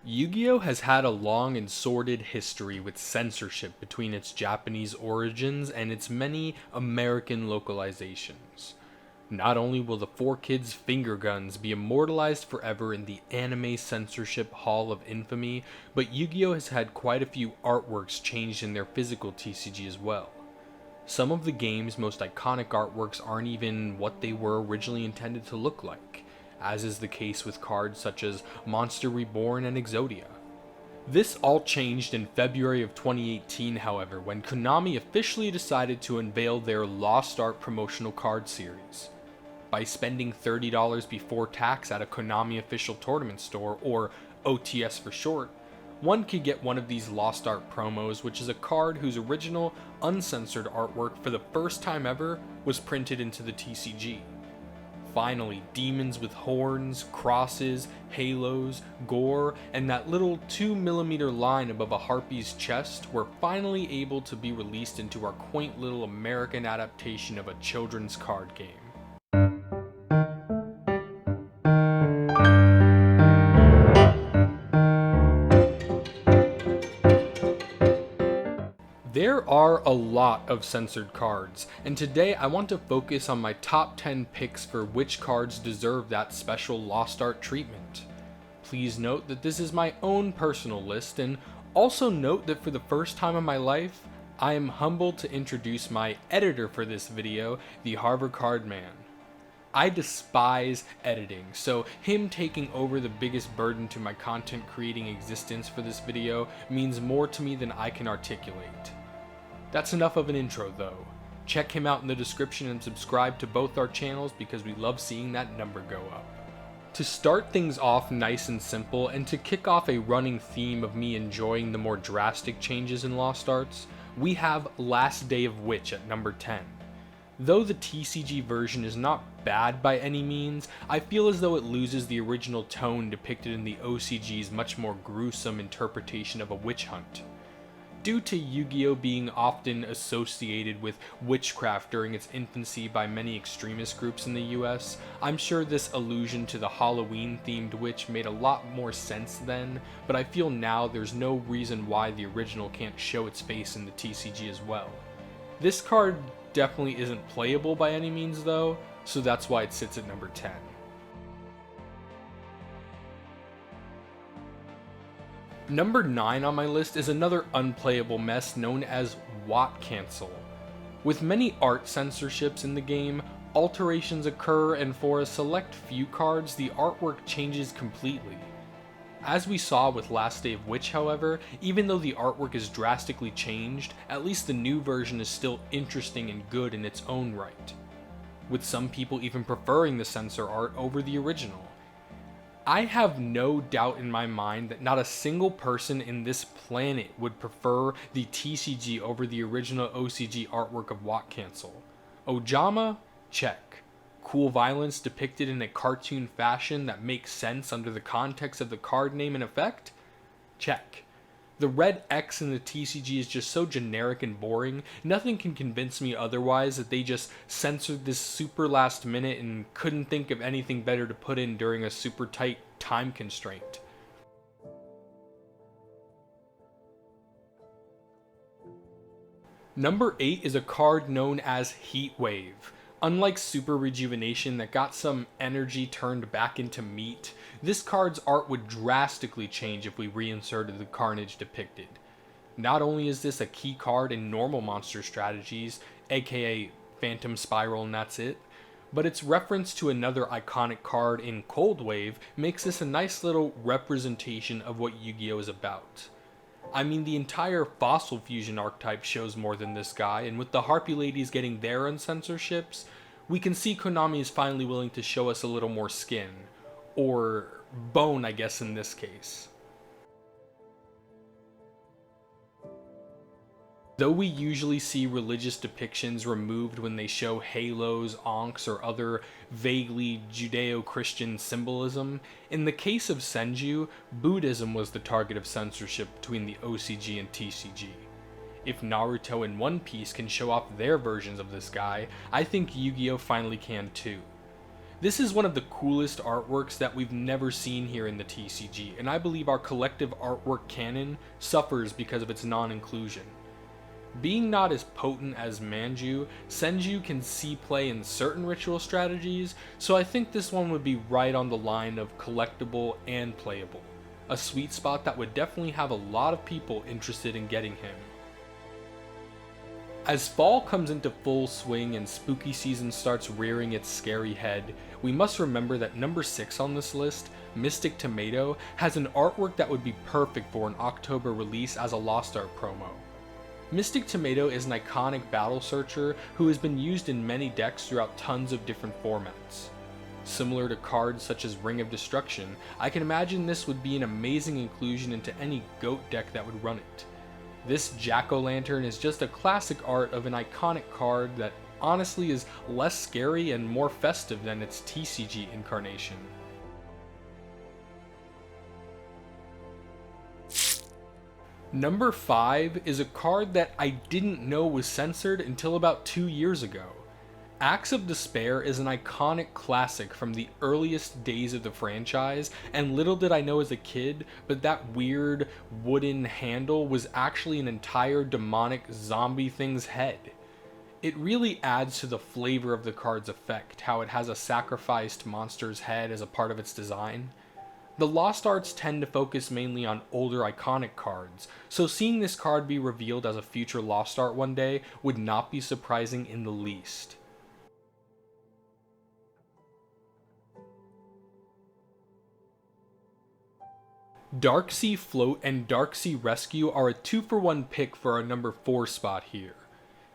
Yu-Gi-Oh! Has had a long and sordid history with censorship between its Japanese origins and its many American localizations. Not only will the four kids' finger guns be immortalized forever in the Anime Censorship Hall of Infamy, but Yu-Gi-Oh! Has had quite a few artworks changed in their physical TCG as well. Some of the game's most iconic artworks aren't even what they were originally intended to look like, as is the case with cards such as Monster Reborn and Exodia. This all changed in February of 2018, however, when Konami officially decided to unveil their Lost Art promotional card series. By spending $30 before tax at a Konami official tournament store, or OTS for short, one could get one of these Lost Art promos, which is a card whose original, uncensored artwork for the first time ever was printed into the TCG. Finally, demons with horns, crosses, halos, gore, and that little 2mm line above a harpy's chest were finally able to be released into our quaint little American adaptation of a children's card game. There are a lot of censored cards, and today I want to focus on my top 10 picks for which cards deserve that special Lost Art treatment. Please note that this is my own personal list, and also note that for the first time in my life, I am humbled to introduce my editor for this video, the HAVRE Card Man. I despise editing, so him taking over the biggest burden to my content creating existence for this video means more to me than I can articulate. That's enough of an intro though. Check him out in the description and subscribe to both our channels because we love seeing that number go up. To start things off nice and simple, and to kick off a running theme of me enjoying the more drastic changes in Lost Arts, we have Last Day of Witch at number 10. Though the TCG version is not bad by any means, I feel as though it loses the original tone depicted in the OCG's much more gruesome interpretation of a witch hunt. Due to Yu-Gi-Oh! Being often associated with witchcraft during its infancy by many extremist groups in the US, I'm sure this allusion to the Halloween-themed witch made a lot more sense then, but I feel now there's no reason why the original can't show its face in the TCG as well. This card definitely isn't playable by any means though, so that's why it sits at number 10. Number 9 on my list is another unplayable mess known as Watt Cancel. With many art censorships in the game, alterations occur, and for a select few cards, the artwork changes completely. As we saw with Last Day of Witch, however, even though the artwork is drastically changed, at least the new version is still interesting and good in its own right, with some people even preferring the censor art over the original. I have no doubt in my mind that not a single person in this planet would prefer the TCG over the original OCG artwork of Watt Cancel. Ojama? Check. Cool violence depicted in a cartoon fashion that makes sense under the context of the card name and effect? Check. The red X in the TCG is just so generic and boring, nothing can convince me otherwise that they just censored this super last minute and couldn't think of anything better to put in during a super tight time constraint. Number 8 is a card known as Heat Wave. Unlike Super Rejuvenation that got some energy turned back into meat, this card's art would drastically change if we reinserted the carnage depicted. Not only is this a key card in normal monster strategies, aka Phantom Spiral and that's it, but its reference to another iconic card in Cold Wave makes this a nice little representation of what Yu-Gi-Oh! Is about. I mean, the entire Fossil Fusion archetype shows more than this guy, and with the Harpy Ladies getting their uncensorships, we can see Konami is finally willing to show us a little more skin. Or bone, I guess, in this case. Though we usually see religious depictions removed when they show halos, ankhs, or other vaguely Judeo-Christian symbolism, in the case of Senju, Buddhism was the target of censorship between the OCG and TCG. If Naruto and One Piece can show off their versions of this guy, I think Yu-Gi-Oh! Finally can too. This is one of the coolest artworks that we've never seen here in the TCG, and I believe our collective artwork canon suffers because of its non-inclusion. Being not as potent as Manju, Senju can see play in certain ritual strategies, so I think this one would be right on the line of collectible and playable. A sweet spot that would definitely have a lot of people interested in getting him. As fall comes into full swing and spooky season starts rearing its scary head, we must remember that number 6 on this list, Mystic Tomato, has an artwork that would be perfect for an October release as a Lost Art promo. Mystic Tomato is an iconic battle searcher who has been used in many decks throughout tons of different formats. Similar to cards such as Ring of Destruction, I can imagine this would be an amazing inclusion into any GOAT deck that would run it. This jack-o'-lantern is just a classic art of an iconic card that honestly is less scary and more festive than its TCG incarnation. Number 5 is a card that I didn't know was censored until about 2 years ago. Acts of Despair is an iconic classic from the earliest days of the franchise, and little did I know as a kid, but that weird wooden handle was actually an entire demonic zombie thing's head. It really adds to the flavor of the card's effect, how it has a sacrificed monster's head as a part of its design. The Lost Arts tend to focus mainly on older iconic cards, so seeing this card be revealed as a future Lost Art one day would not be surprising in the least. Darksea Float and Darksea Rescue are a 2-for-1 pick for our number 4 spot here.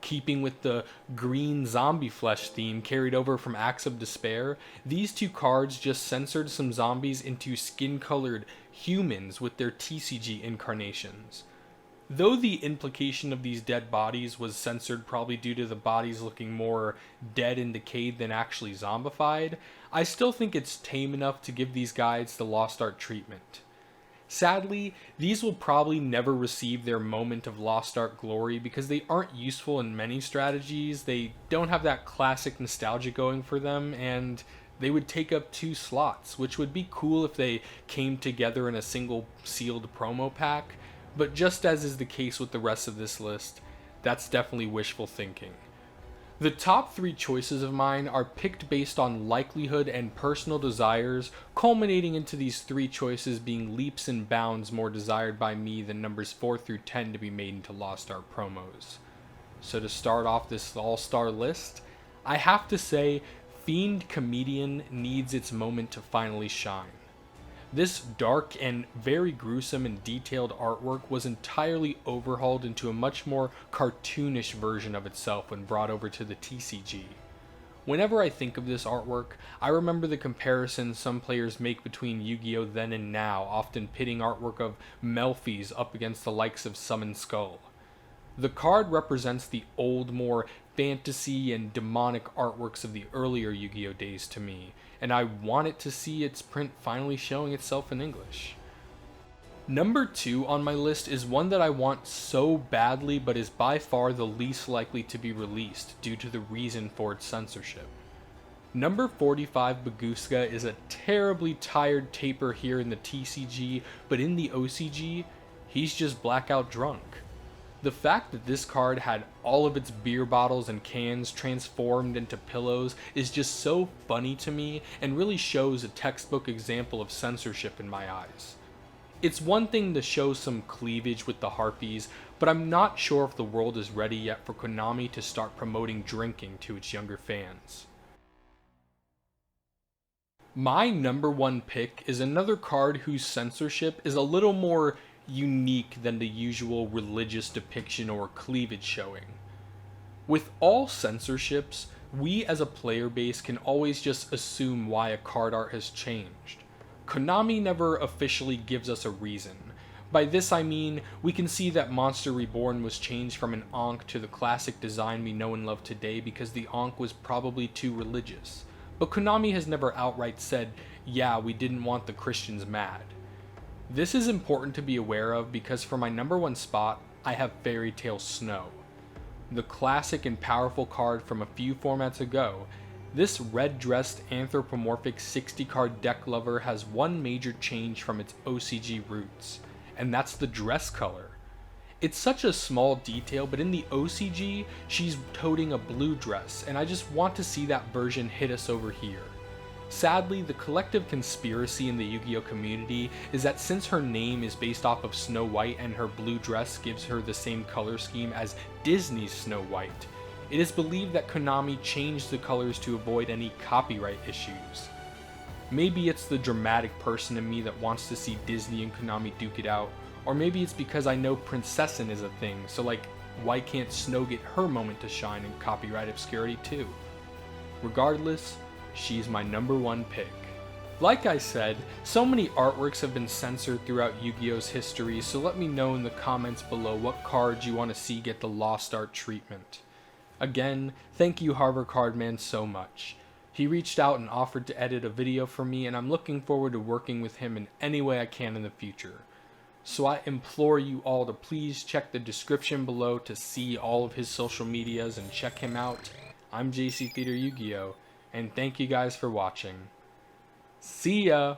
Keeping with the green zombie flesh theme carried over from Acts of Despair, these two cards just censored some zombies into skin-colored humans with their TCG incarnations. Though the implication of these dead bodies was censored probably due to the bodies looking more dead and decayed than actually zombified, I still think it's tame enough to give these guys the Lost Art treatment. Sadly, these will probably never receive their moment of Lost Art glory because they aren't useful in many strategies, they don't have that classic nostalgia going for them, and they would take up 2 slots, which would be cool if they came together in a single sealed promo pack, but just as is the case with the rest of this list, that's definitely wishful thinking. The top 3 choices of mine are picked based on likelihood and personal desires, culminating into these 3 choices being leaps and bounds more desired by me than numbers 4 through 10 to be made into Lost Art promos. So to start off this all-star list, I have to say Fiend Comedian needs its moment to finally shine. This dark and very gruesome and detailed artwork was entirely overhauled into a much more cartoonish version of itself when brought over to the TCG. Whenever I think of this artwork, I remember the comparisons some players make between Yu-Gi-Oh! Then and now, often pitting artwork of Melfi's up against the likes of Summon Skull. The card represents the old, more fantasy and demonic artworks of the earlier Yu-Gi-Oh! Days to me, and I wanted to see its print finally showing itself in English. Number 2 on my list is one that I want so badly but is by far the least likely to be released due to the reason for its censorship. Number 45 Bagooska is a terribly tired taper here in the TCG, but in the OCG, he's just blackout drunk. The fact that this card had all of its beer bottles and cans transformed into pillows is just so funny to me and really shows a textbook example of censorship in my eyes. It's one thing to show some cleavage with the Harpies, but I'm not sure if the world is ready yet for Konami to start promoting drinking to its younger fans. My number 1 pick is another card whose censorship is a little more unique than the usual religious depiction or cleavage showing. With all censorships, we as a player base can always just assume why a card art has changed. Konami never officially gives us a reason. By this I mean, we can see that Monster Reborn was changed from an Ankh to the classic design we know and love today because the Ankh was probably too religious. But Konami has never outright said, yeah, we didn't want the Christians mad. This is important to be aware of because for my number 1 spot, I have Fairy Tale Snow. The classic and powerful card from a few formats ago, This red-dressed anthropomorphic 60-card deck lover has one major change from its OCG roots, and that's the dress color. It's such a small detail, but in the OCG, she's toting a blue dress, and I just want to see that version hit us over here. Sadly, the collective conspiracy in the Yu-Gi-Oh community is that since her name is based off of Snow White and her blue dress gives her the same color scheme as Disney's Snow White, it is believed that Konami changed the colors to avoid any copyright issues. Maybe it's the dramatic person in me that wants to see Disney and Konami duke it out, or maybe it's because I know princessin is a thing, so like, why can't Snow get her moment to shine in copyright obscurity too? Regardless, she's my number one pick. Like I said, so many artworks have been censored throughout Yu-Gi-Oh's history, so let me know in the comments below what cards you want to see get the Lost Art treatment. Again, thank you HAVRE Cardman so much. He reached out and offered to edit a video for me, and I'm looking forward to working with him in any way I can in the future. So I implore you all to please check the description below to see all of his social medias and check him out. I'm JC Theater Yu-Gi-Oh! And thank you guys for watching. See ya!